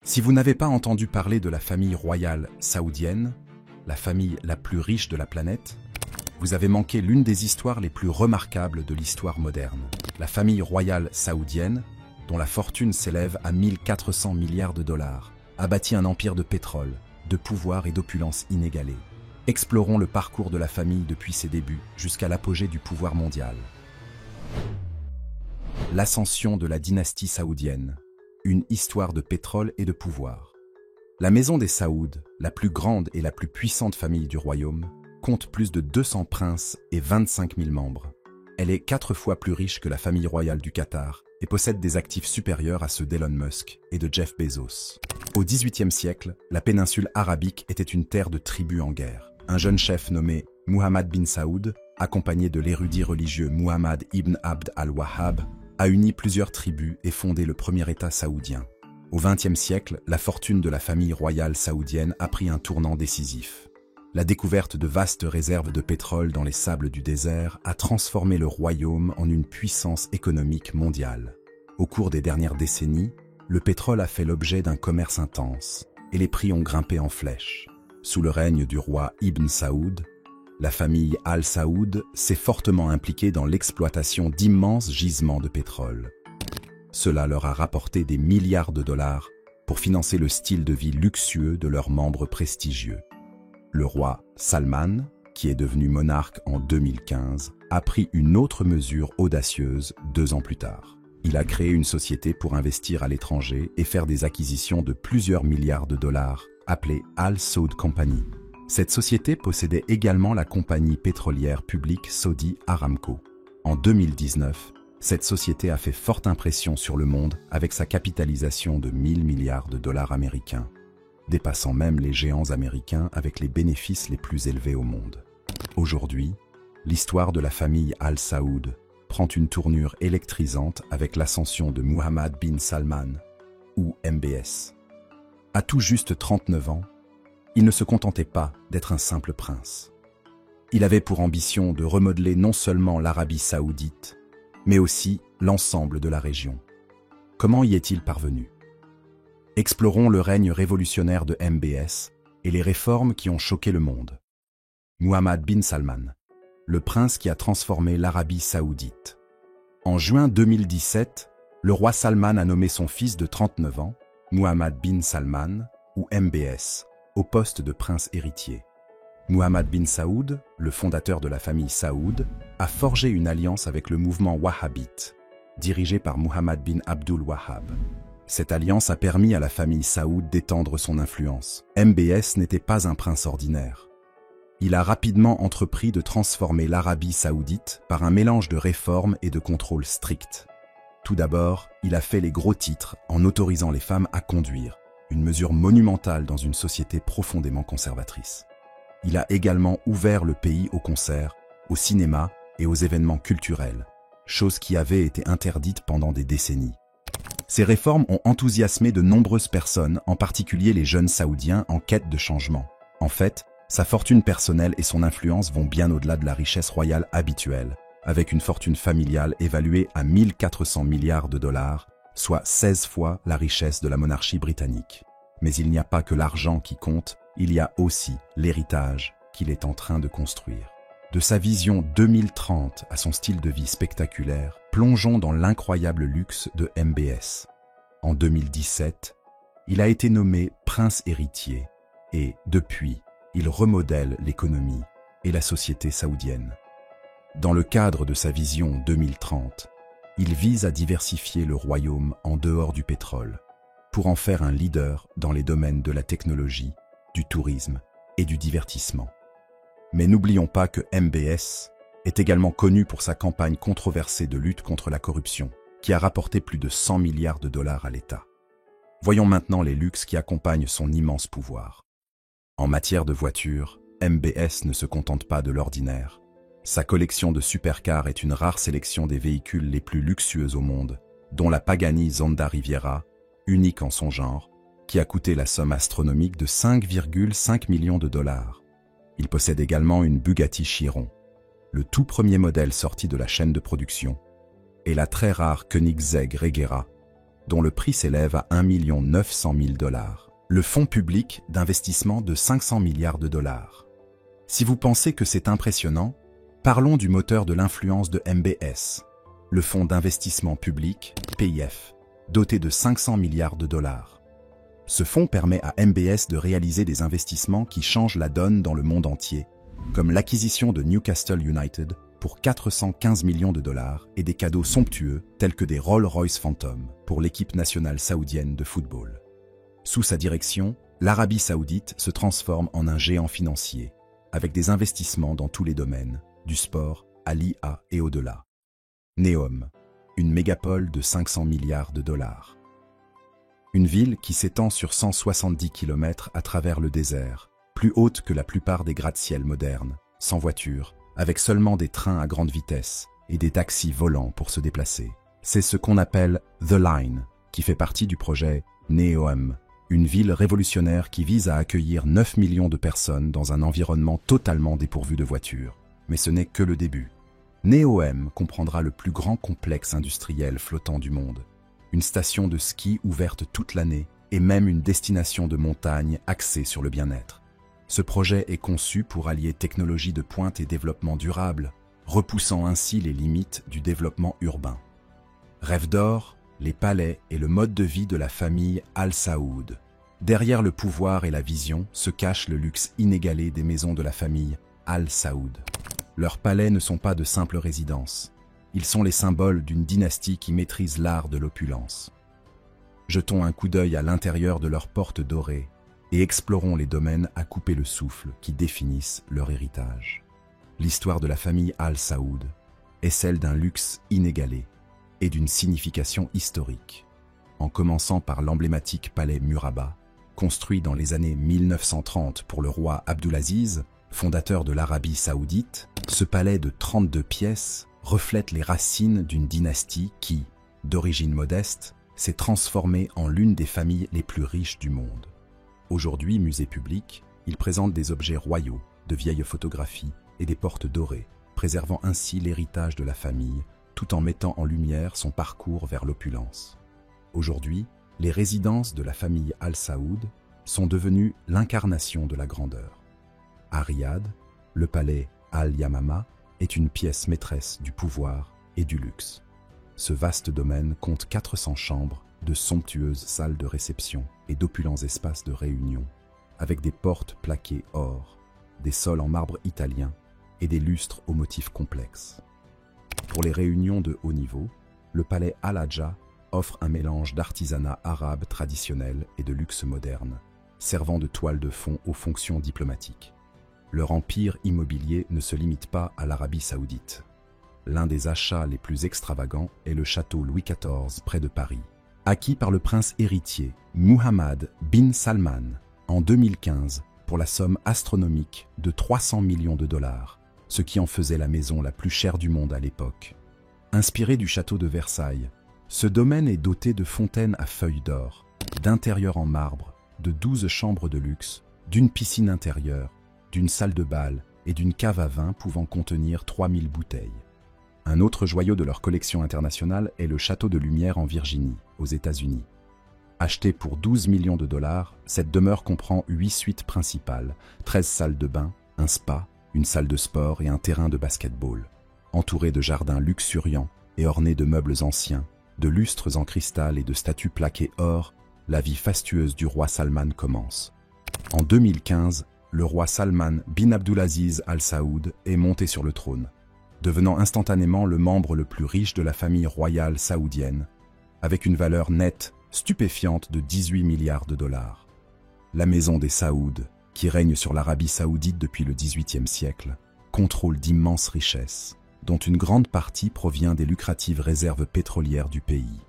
Si vous n'avez pas entendu parler de la famille royale saoudienne, la famille la plus riche de la planète, vous avez manqué l'une des histoires les plus remarquables de l'histoire moderne. La famille royale saoudienne, dont la fortune s'élève à 1400 milliards de dollars, a bâti un empire de pétrole, de pouvoir et d'opulence inégalée. Explorons le parcours de la famille depuis ses débuts jusqu'à l'apogée du pouvoir mondial. L'ascension de la dynastie saoudienne, une histoire de pétrole et de pouvoir. La maison des Saouds, la plus grande et la plus puissante famille du royaume, compte plus de 200 princes et 25 000 membres. Elle est 4 fois plus riche que la famille royale du Qatar et possède des actifs supérieurs à ceux d'Elon Musk et de Jeff Bezos. Au XVIIIe siècle, la péninsule arabique était une terre de tribus en guerre. Un jeune chef nommé Muhammad bin Saoud, accompagné de l'érudit religieux Muhammad ibn Abd al-Wahhab, a uni plusieurs tribus et fondé le premier État saoudien. Au XXe siècle, la fortune de la famille royale saoudienne a pris un tournant décisif. La découverte de vastes réserves de pétrole dans les sables du désert a transformé le royaume en une puissance économique mondiale. Au cours des dernières décennies, le pétrole a fait l'objet d'un commerce intense et les prix ont grimpé en flèche. Sous le règne du roi Ibn Saoud, la famille Al Saoud s'est fortement impliquée dans l'exploitation d'immenses gisements de pétrole. Cela leur a rapporté des milliards de dollars pour financer le style de vie luxueux de leurs membres prestigieux. Le roi Salman, qui est devenu monarque en 2015, a pris une autre mesure audacieuse 2 ans plus tard. Il a créé une société pour investir à l'étranger et faire des acquisitions de plusieurs milliards de dollars, appelée Al Saud Company. Cette société possédait également la compagnie pétrolière publique Saudi Aramco. En 2019, cette société a fait forte impression sur le monde avec sa capitalisation de 1000 milliards de dollars américains, dépassant même les géants américains avec les bénéfices les plus élevés au monde. Aujourd'hui, l'histoire de la famille Al Saoud prend une tournure électrisante avec l'ascension de Mohammed bin Salman, ou MBS. À tout juste 39 ans, il ne se contentait pas d'être un simple prince. Il avait pour ambition de remodeler non seulement l'Arabie saoudite, mais aussi l'ensemble de la région. Comment y est-il parvenu? Explorons le règne révolutionnaire de MBS et les réformes qui ont choqué le monde. Mohammed bin Salman, le prince qui a transformé l'Arabie saoudite. En juin 2017, le roi Salman a nommé son fils de 39 ans, Mohammed bin Salman, ou MBS, au poste de prince héritier. Mohammed bin Saoud, le fondateur de la famille Saoud, a forgé une alliance avec le mouvement wahhabite, dirigé par Mohammed bin Abdul Wahhab. Cette alliance a permis à la famille Saoud d'étendre son influence. MBS n'était pas un prince ordinaire. Il a rapidement entrepris de transformer l'Arabie saoudite par un mélange de réformes et de contrôles stricts. Tout d'abord, il a fait les gros titres en autorisant les femmes à conduire, une mesure monumentale dans une société profondément conservatrice. Il a également ouvert le pays aux concerts, au cinéma et aux événements culturels, chose qui avait été interdite pendant des décennies. Ces réformes ont enthousiasmé de nombreuses personnes, en particulier les jeunes Saoudiens en quête de changement. En fait, sa fortune personnelle et son influence vont bien au-delà de la richesse royale habituelle, avec une fortune familiale évaluée à 1400 milliards de dollars, soit 16 fois la richesse de la monarchie britannique. Mais il n'y a pas que l'argent qui compte, il y a aussi l'héritage qu'il est en train de construire. De sa vision 2030 à son style de vie spectaculaire, plongeons dans l'incroyable luxe de MBS. En 2017, il a été nommé prince héritier et, depuis, il remodèle l'économie et la société saoudienne. Dans le cadre de sa vision 2030, il vise à diversifier le royaume en dehors du pétrole, pour en faire un leader dans les domaines de la technologie, du tourisme et du divertissement. Mais n'oublions pas que MBS est également connu pour sa campagne controversée de lutte contre la corruption, qui a rapporté plus de 100 milliards de dollars à l'État. Voyons maintenant les luxes qui accompagnent son immense pouvoir. En matière de voitures, MBS ne se contente pas de l'ordinaire. Sa collection de supercars est une rare sélection des véhicules les plus luxueux au monde, dont la Pagani Zonda Riviera, unique en son genre, qui a coûté la somme astronomique de 5,5 millions de dollars. Il possède également une Bugatti Chiron, le tout premier modèle sorti de la chaîne de production, et la très rare Koenigsegg Regera, dont le prix s'élève à 1 900 000 $. Le fonds public d'investissement de 500 milliards de dollars. Si vous pensez que c'est impressionnant, parlons du moteur de l'influence de MBS, le fonds d'investissement public, PIF, doté de 500 milliards de dollars. Ce fonds permet à MBS de réaliser des investissements qui changent la donne dans le monde entier, comme l'acquisition de Newcastle United pour 415 millions de dollars et des cadeaux somptueux tels que des Rolls-Royce Phantom pour l'équipe nationale saoudienne de football. Sous sa direction, l'Arabie saoudite se transforme en un géant financier, avec des investissements dans tous les domaines, du sport à l'IA et au-delà. Neom, une mégapole de 500 milliards de dollars. Une ville qui s'étend sur 170 km à travers le désert, plus haute que la plupart des gratte-ciel modernes, sans voiture, avec seulement des trains à grande vitesse et des taxis volants pour se déplacer. C'est ce qu'on appelle The Line, qui fait partie du projet Neom, une ville révolutionnaire qui vise à accueillir 9 millions de personnes dans un environnement totalement dépourvu de voitures. Mais ce n'est que le début. Neom comprendra le plus grand complexe industriel flottant du monde, une station de ski ouverte toute l'année et même une destination de montagne axée sur le bien-être. Ce projet est conçu pour allier technologie de pointe et développement durable, repoussant ainsi les limites du développement urbain. Rêve d'or, les palais et le mode de vie de la famille Al Saoud. Derrière le pouvoir et la vision se cache le luxe inégalé des maisons de la famille Al Saoud. Leurs palais ne sont pas de simples résidences. Ils sont les symboles d'une dynastie qui maîtrise l'art de l'opulence. Jetons un coup d'œil à l'intérieur de leurs portes dorées et explorons les domaines à couper le souffle qui définissent leur héritage. L'histoire de la famille Al Saoud est celle d'un luxe inégalé et d'une signification historique. En commençant par l'emblématique palais Murabba, construit dans les années 1930 pour le roi Abdulaziz, fondateur de l'Arabie saoudite, ce palais de 32 pièces reflète les racines d'une dynastie qui, d'origine modeste, s'est transformée en l'une des familles les plus riches du monde. Aujourd'hui musée public, il présente des objets royaux, de vieilles photographies et des portes dorées, préservant ainsi l'héritage de la famille, tout en mettant en lumière son parcours vers l'opulence. Aujourd'hui, les résidences de la famille Al Saoud sont devenues l'incarnation de la grandeur. À Riyad, le palais Al-Yamama est une pièce maîtresse du pouvoir et du luxe. Ce vaste domaine compte 400 chambres, de somptueuses salles de réception et d'opulents espaces de réunion, avec des portes plaquées or, des sols en marbre italien et des lustres aux motifs complexes. Pour les réunions de haut niveau, le palais Al-Hadja offre un mélange d'artisanat arabe traditionnel et de luxe moderne, servant de toile de fond aux fonctions diplomatiques. Leur empire immobilier ne se limite pas à l'Arabie saoudite. L'un des achats les plus extravagants est le château Louis XIV près de Paris, acquis par le prince héritier Mohammed bin Salman en 2015 pour la somme astronomique de 300 millions de dollars, ce qui en faisait la maison la plus chère du monde à l'époque. Inspiré du château de Versailles, ce domaine est doté de fontaines à feuilles d'or, d'intérieurs en marbre, de 12 chambres de luxe, d'une piscine intérieure, d'une salle de bal et d'une cave à vin pouvant contenir 3000 bouteilles. Un autre joyau de leur collection internationale est le Château de Lumière en Virginie, aux États-Unis. Acheté pour 12 millions de dollars, cette demeure comprend 8 suites principales, 13 salles de bain, un spa, une salle de sport et un terrain de basket-ball. Entourée de jardins luxuriants et ornée de meubles anciens, de lustres en cristal et de statues plaquées or, la vie fastueuse du roi Salman commence. En 2015, le roi Salman bin Abdulaziz Al Saoud est monté sur le trône, devenant instantanément le membre le plus riche de la famille royale saoudienne, avec une valeur nette stupéfiante de 18 milliards de dollars. La maison des Saouds, qui règne sur l'Arabie saoudite depuis le XVIIIe siècle, contrôle d'immenses richesses, dont une grande partie provient des lucratives réserves pétrolières du pays.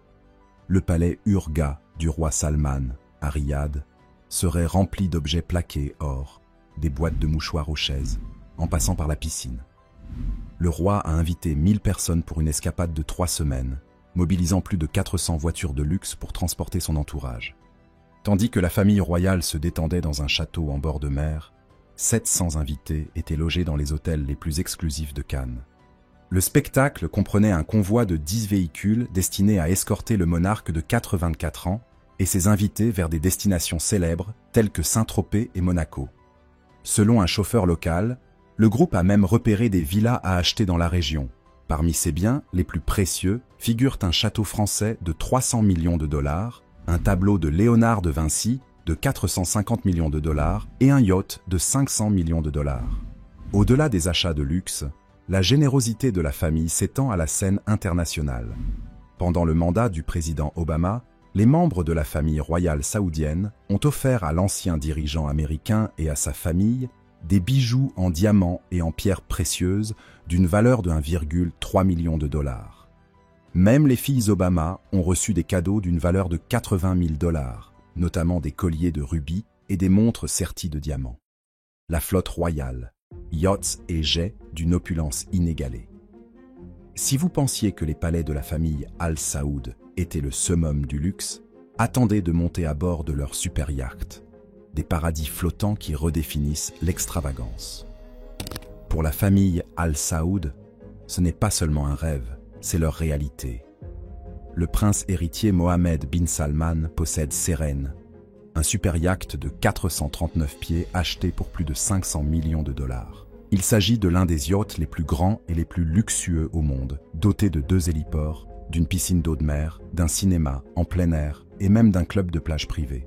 Le palais Urga du roi Salman, à Riyad, serait rempli d'objets plaqués or, des boîtes de mouchoirs aux chaises, en passant par la piscine. Le roi a invité 1000 personnes pour une escapade de 3 semaines, mobilisant plus de 400 voitures de luxe pour transporter son entourage. Tandis que la famille royale se détendait dans un château en bord de mer, 700 invités étaient logés dans les hôtels les plus exclusifs de Cannes. Le spectacle comprenait un convoi de 10 véhicules destinés à escorter le monarque de 84 ans et ses invités vers des destinations célèbres telles que Saint-Tropez et Monaco. Selon un chauffeur local, le groupe a même repéré des villas à acheter dans la région. Parmi ces biens, les plus précieux figurent un château français de 300 millions de dollars, un tableau de Léonard de Vinci de 450 millions de dollars et un yacht de 500 millions de dollars. Au-delà des achats de luxe, la générosité de la famille s'étend à la scène internationale. Pendant le mandat du président Obama, les membres de la famille royale saoudienne ont offert à l'ancien dirigeant américain et à sa famille des bijoux en diamants et en pierres précieuses d'une valeur de 1,3 million de dollars. Même les filles Obama ont reçu des cadeaux d'une valeur de 80 000 dollars, notamment des colliers de rubis et des montres serties de diamants. La flotte royale, yachts et jets d'une opulence inégalée. Si vous pensiez que les palais de la famille Al Saoud étaient le summum du luxe, attendez de monter à bord de leur super yacht, des paradis flottants qui redéfinissent l'extravagance. Pour la famille Al Saoud, ce n'est pas seulement un rêve, c'est leur réalité. Le prince héritier Mohammed bin Salman possède Seren, un super yacht de 439 pieds acheté pour plus de 500 millions de dollars. Il s'agit de l'un des yachts les plus grands et les plus luxueux au monde, doté de 2 héliports, d'une piscine d'eau de mer, d'un cinéma en plein air et même d'un club de plage privé.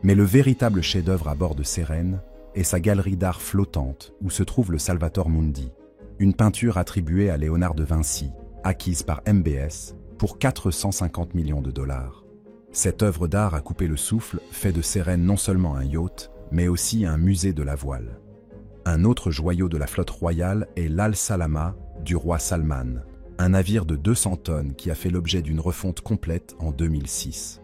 Mais le véritable chef-d'œuvre à bord de Seren est sa galerie d'art flottante où se trouve le Salvator Mundi, une peinture attribuée à Léonard de Vinci, acquise par MBS pour 450 millions de dollars. Cette œuvre d'art à couper le souffle fait de Seren non seulement un yacht, mais aussi un musée de la voile. Un autre joyau de la flotte royale est l'Al Salama du roi Salman, un navire de 200 tonnes qui a fait l'objet d'une refonte complète en 2006.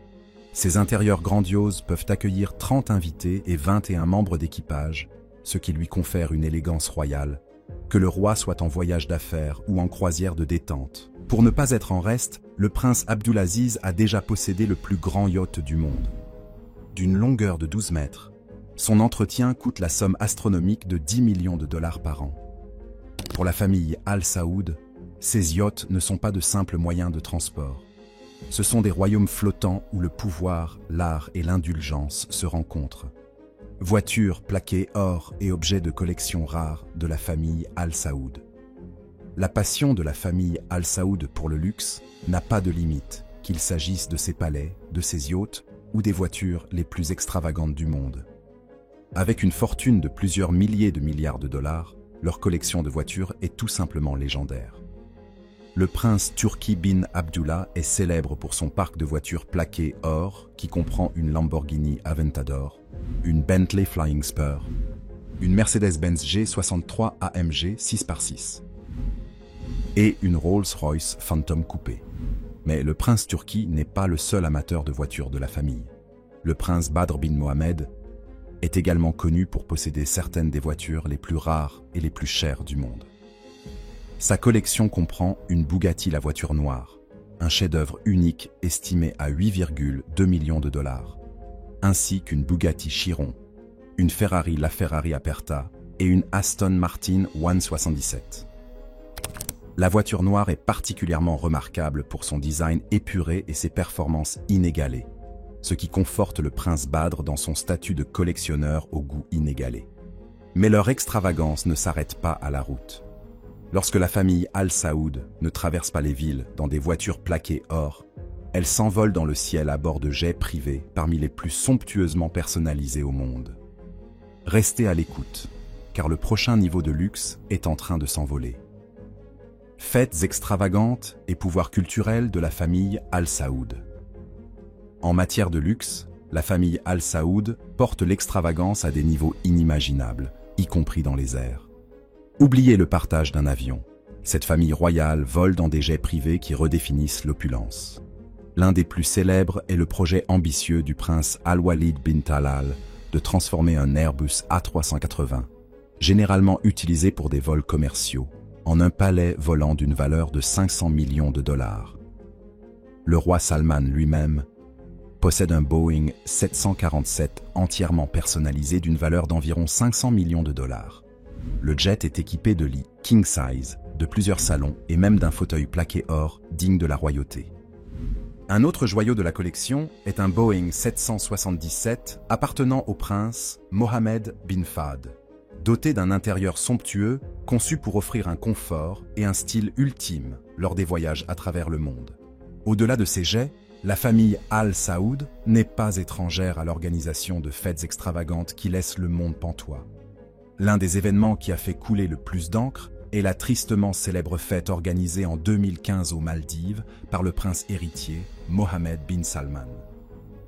Ses intérieurs grandioses peuvent accueillir 30 invités et 21 membres d'équipage, ce qui lui confère une élégance royale, que le roi soit en voyage d'affaires ou en croisière de détente. Pour ne pas être en reste, le prince Abdulaziz a déjà possédé le plus grand yacht du monde. D'une longueur de 12 mètres, son entretien coûte la somme astronomique de 10 millions de dollars par an. Pour la famille Al Saoud, ces yachts ne sont pas de simples moyens de transport. Ce sont des royaumes flottants où le pouvoir, l'art et l'indulgence se rencontrent. Voitures plaquées or et objets de collection rares de la famille Al Saoud. La passion de la famille Al Saoud pour le luxe n'a pas de limite, qu'il s'agisse de ses palais, de ses yachts ou des voitures les plus extravagantes du monde. Avec une fortune de plusieurs milliers de milliards de dollars, leur collection de voitures est tout simplement légendaire. Le prince Turki bin Abdullah est célèbre pour son parc de voitures plaquées or qui comprend une Lamborghini Aventador, une Bentley Flying Spur, une Mercedes-Benz G63 AMG 6x6 et une Rolls-Royce Phantom Coupé. Mais le prince Turki n'est pas le seul amateur de voitures de la famille. Le prince Badr bin Mohammed est également connu pour posséder certaines des voitures les plus rares et les plus chères du monde. Sa collection comprend une Bugatti la voiture noire, un chef-d'œuvre unique estimé à 8,2 millions de dollars, ainsi qu'une Bugatti Chiron, une Ferrari LaFerrari Aperta et une Aston Martin 177. La voiture noire est particulièrement remarquable pour son design épuré et ses performances inégalées, ce qui conforte le prince Badr dans son statut de collectionneur au goût inégalé. Mais leur extravagance ne s'arrête pas à la route. Lorsque la famille Al Saoud ne traverse pas les villes dans des voitures plaquées or, elle s'envole dans le ciel à bord de jets privés parmi les plus somptueusement personnalisés au monde. Restez à l'écoute, car le prochain niveau de luxe est en train de s'envoler. Fêtes extravagantes et pouvoir culturel de la famille Al Saoud. En matière de luxe, la famille Al Saoud porte l'extravagance à des niveaux inimaginables, y compris dans les airs. Oubliez le partage d'un avion. Cette famille royale vole dans des jets privés qui redéfinissent l'opulence. L'un des plus célèbres est le projet ambitieux du prince Al-Walid bin Talal de transformer un Airbus A380, généralement utilisé pour des vols commerciaux, en un palais volant d'une valeur de 500 millions de dollars. Le roi Salman lui-même possède un Boeing 747 entièrement personnalisé d'une valeur d'environ 500 millions de dollars. Le jet est équipé de lits king size de plusieurs salons et même d'un fauteuil plaqué or digne de la royauté. Un autre joyau de la collection est un Boeing 777 appartenant au prince Mohammed bin Fahd, doté d'un intérieur somptueux conçu pour offrir un confort et un style ultime lors des voyages à travers le monde. Au-delà de ces jets, la famille Al Saoud n'est pas étrangère à l'organisation de fêtes extravagantes qui laissent le monde pantois. L'un des événements qui a fait couler le plus d'encre est la tristement célèbre fête organisée en 2015 aux Maldives par le prince héritier Mohammed bin Salman.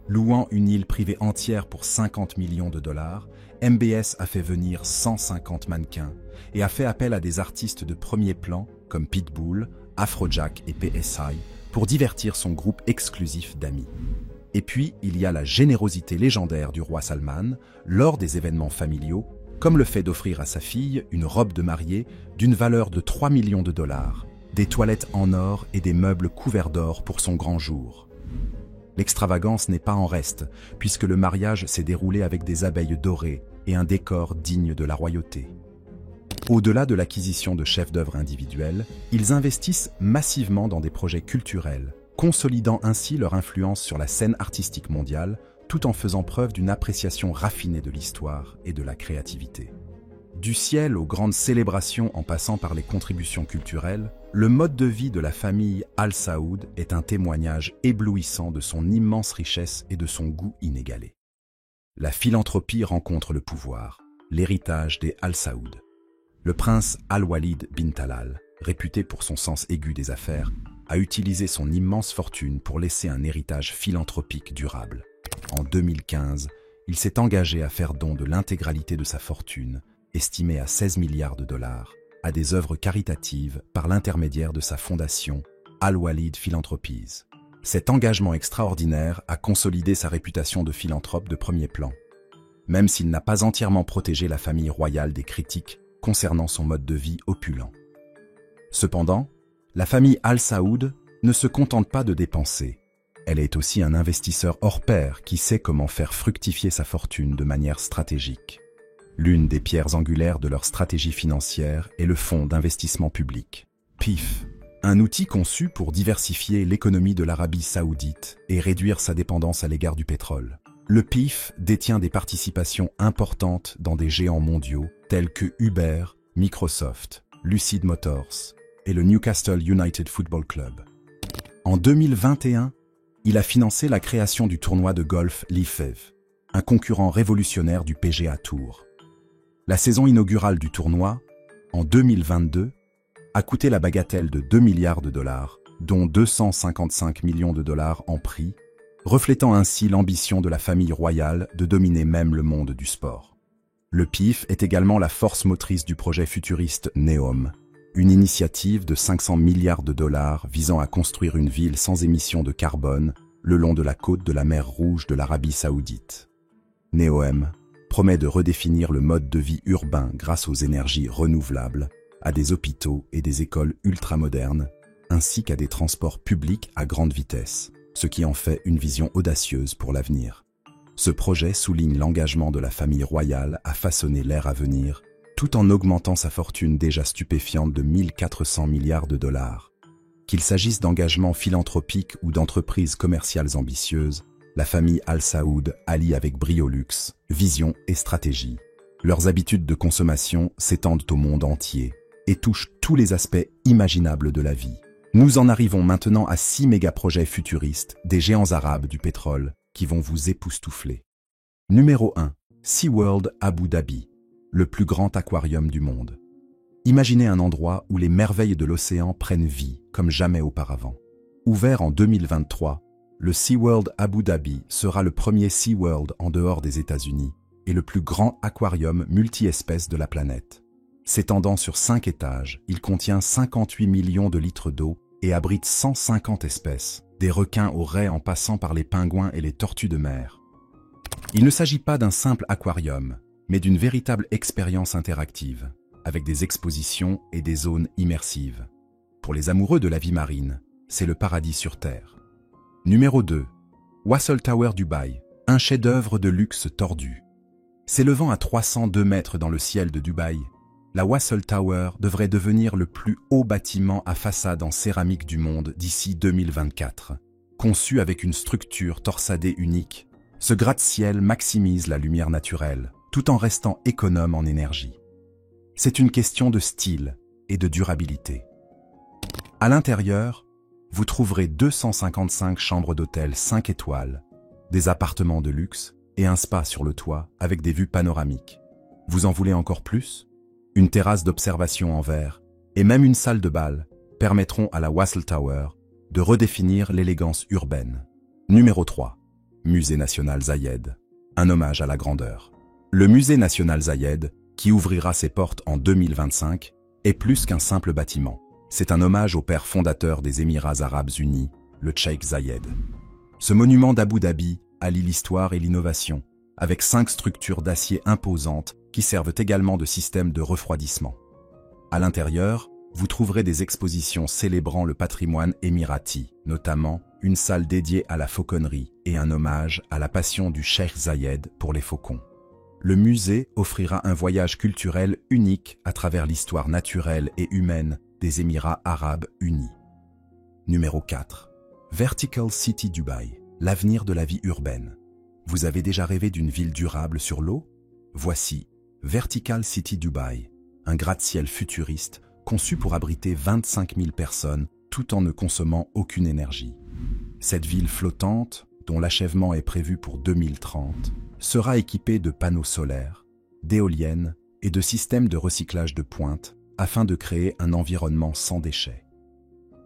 Louant une île privée entière pour 50 millions de dollars, MBS a fait venir 150 mannequins et a fait appel à des artistes de premier plan comme Pitbull, Afrojack et PSI pour divertir son groupe exclusif d'amis. Et puis, il y a la générosité légendaire du roi Salman lors des événements familiaux, comme le fait d'offrir à sa fille une robe de mariée d'une valeur de 3 millions de dollars, des toilettes en or et des meubles couverts d'or pour son grand jour. L'extravagance n'est pas en reste, puisque le mariage s'est déroulé avec des abeilles dorées et un décor digne de la royauté. Au-delà de l'acquisition de chefs-d'œuvre individuels, ils investissent massivement dans des projets culturels, consolidant ainsi leur influence sur la scène artistique mondiale, tout en faisant preuve d'une appréciation raffinée de l'histoire et de la créativité. Du ciel aux grandes célébrations en passant par les contributions culturelles, le mode de vie de la famille Al Saoud est un témoignage éblouissant de son immense richesse et de son goût inégalé. La philanthropie rencontre le pouvoir, l'héritage des Al Saoud. Le prince Al-Walid bin Talal, réputé pour son sens aigu des affaires, a utilisé son immense fortune pour laisser un héritage philanthropique durable. En 2015, il s'est engagé à faire don de l'intégralité de sa fortune, estimée à 16 milliards de dollars, à des œuvres caritatives par l'intermédiaire de sa fondation Al-Walid Philanthropies. Cet engagement extraordinaire a consolidé sa réputation de philanthrope de premier plan, même s'il n'a pas entièrement protégé la famille royale des critiques concernant son mode de vie opulent. Cependant, la famille Al Saoud ne se contente pas de dépenser. Elle est aussi un investisseur hors pair qui sait comment faire fructifier sa fortune de manière stratégique. L'une des pierres angulaires de leur stratégie financière est le fonds d'investissement public, PIF, un outil conçu pour diversifier l'économie de l'Arabie saoudite et réduire sa dépendance à l'égard du pétrole. Le PIF détient des participations importantes dans des géants mondiaux tels que Uber, Microsoft, Lucid Motors et le Newcastle United Football Club. En 2021, il a financé la création du tournoi de golf l'IFEV, un concurrent révolutionnaire du PGA Tour. La saison inaugurale du tournoi, en 2022, a coûté la bagatelle de 2 milliards de dollars, dont 255 millions de dollars en prix, reflétant ainsi l'ambition de la famille royale de dominer même le monde du sport. Le PIF est également la force motrice du projet futuriste NEOM, une initiative de 500 milliards de dollars visant à construire une ville sans émissions de carbone le long de la côte de la mer Rouge de l'Arabie saoudite. NEOM promet de redéfinir le mode de vie urbain grâce aux énergies renouvelables, à des hôpitaux et des écoles ultramodernes, ainsi qu'à des transports publics à grande vitesse, ce qui en fait une vision audacieuse pour l'avenir. Ce projet souligne l'engagement de la famille royale à façonner l'ère à venir, tout en augmentant sa fortune déjà stupéfiante de 1400 milliards de dollars. Qu'il s'agisse d'engagements philanthropiques ou d'entreprises commerciales ambitieuses, la famille Al Saoud allie avec brio luxe, vision et stratégie. Leurs habitudes de consommation s'étendent au monde entier et touchent tous les aspects imaginables de la vie. Nous en arrivons maintenant à 6 méga-projets futuristes des géants arabes du pétrole qui vont vous époustoufler. Numéro 1. SeaWorld Abu Dhabi, le plus grand aquarium du monde. Imaginez un endroit où les merveilles de l'océan prennent vie comme jamais auparavant. Ouvert en 2023, le SeaWorld Abu Dhabi sera le premier SeaWorld en dehors des États-Unis et le plus grand aquarium multi-espèces de la planète. S'étendant sur 5 étages, il contient 58 millions de litres d'eau et abrite 150 espèces, des requins aux raies en passant par les pingouins et les tortues de mer. Il ne s'agit pas d'un simple aquarium, mais d'une véritable expérience interactive, avec des expositions et des zones immersives. Pour les amoureux de la vie marine, c'est le paradis sur Terre. Numéro 2. Wasl Tower Dubaï, un chef-d'œuvre de luxe tordu. S'élevant à 302 mètres dans le ciel de Dubaï, la Wasl Tower devrait devenir le plus haut bâtiment à façade en céramique du monde d'ici 2024. Conçu avec une structure torsadée unique, ce gratte-ciel maximise la lumière naturelle, tout en restant économe en énergie. C'est une question de style et de durabilité. À l'intérieur, vous trouverez 255 chambres d'hôtel 5 étoiles, des appartements de luxe et un spa sur le toit avec des vues panoramiques. Vous en voulez encore plus? Une terrasse d'observation en verre et même une salle de bal permettront à la Wasl Tower de redéfinir l'élégance urbaine. Numéro 3. Musée national Zayed. Un hommage à la grandeur. Le Musée national Zayed, qui ouvrira ses portes en 2025, est plus qu'un simple bâtiment. C'est un hommage au père fondateur des Émirats arabes unis, le Cheikh Zayed. Ce monument d'Abu Dhabi allie l'histoire et l'innovation, avec 5 structures d'acier imposantes qui servent également de système de refroidissement. À l'intérieur, vous trouverez des expositions célébrant le patrimoine émirati, notamment une salle dédiée à la fauconnerie et un hommage à la passion du Cheikh Zayed pour les faucons. Le musée offrira un voyage culturel unique à travers l'histoire naturelle et humaine des Émirats arabes unis. Numéro 4. Vertical City Dubaï, l'avenir de la vie urbaine. Vous avez déjà rêvé d'une ville durable sur l'eau? Voici Vertical City Dubaï, un gratte-ciel futuriste conçu pour abriter 25 000 personnes tout en ne consommant aucune énergie. Cette ville flottante, dont l'achèvement est prévu pour 2030, sera équipée de panneaux solaires, d'éoliennes et de systèmes de recyclage de pointe afin de créer un environnement sans déchets.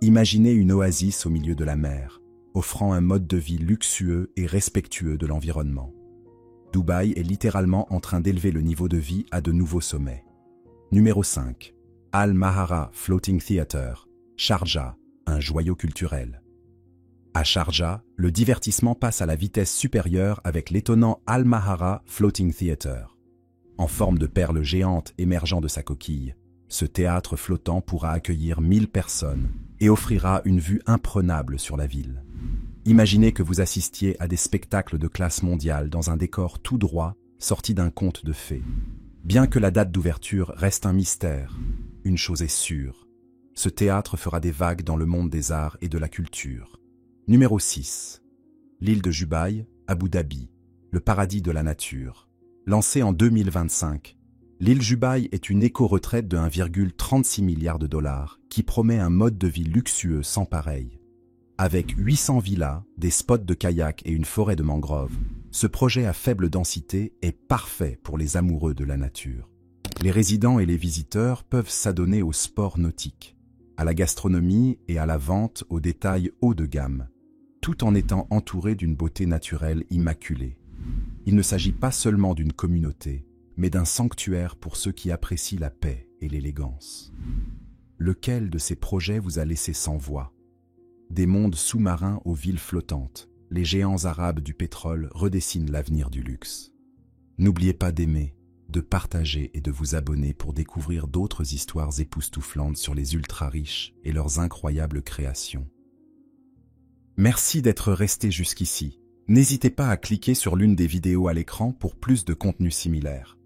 Imaginez une oasis au milieu de la mer, offrant un mode de vie luxueux et respectueux de l'environnement. Dubaï est littéralement en train d'élever le niveau de vie à de nouveaux sommets. Numéro 5. Al Mahara Floating Theatre, Sharjah, un joyau culturel. À Sharjah, le divertissement passe à la vitesse supérieure avec l'étonnant Al Mahara Floating Theatre. En forme de perle géante émergeant de sa coquille, ce théâtre flottant pourra accueillir 1000 personnes et offrira une vue imprenable sur la ville. Imaginez que vous assistiez à des spectacles de classe mondiale dans un décor tout droit sorti d'un conte de fées. Bien que la date d'ouverture reste un mystère, une chose est sûre, ce théâtre fera des vagues dans le monde des arts et de la culture. Numéro 6. L'île de Jubaï, Abu Dhabi, le paradis de la nature. Lancée en 2025, l'île Jubaï est une éco-retraite de 1,36 milliard de dollars qui promet un mode de vie luxueux sans pareil. Avec 800 villas, des spots de kayak et une forêt de mangroves, ce projet à faible densité est parfait pour les amoureux de la nature. Les résidents et les visiteurs peuvent s'adonner aux sports nautiques, à la gastronomie et à la vente aux détails haut de gamme, tout en étant entourés d'une beauté naturelle immaculée. Il ne s'agit pas seulement d'une communauté, mais d'un sanctuaire pour ceux qui apprécient la paix et l'élégance. Lequel de ces projets vous a laissé sans voix? Des mondes sous-marins aux villes flottantes, les géants arabes du pétrole redessinent l'avenir du luxe. N'oubliez pas d'aimer, de partager et de vous abonner pour découvrir d'autres histoires époustouflantes sur les ultra-riches et leurs incroyables créations. Merci d'être resté jusqu'ici. N'hésitez pas à cliquer sur l'une des vidéos à l'écran pour plus de contenu similaire.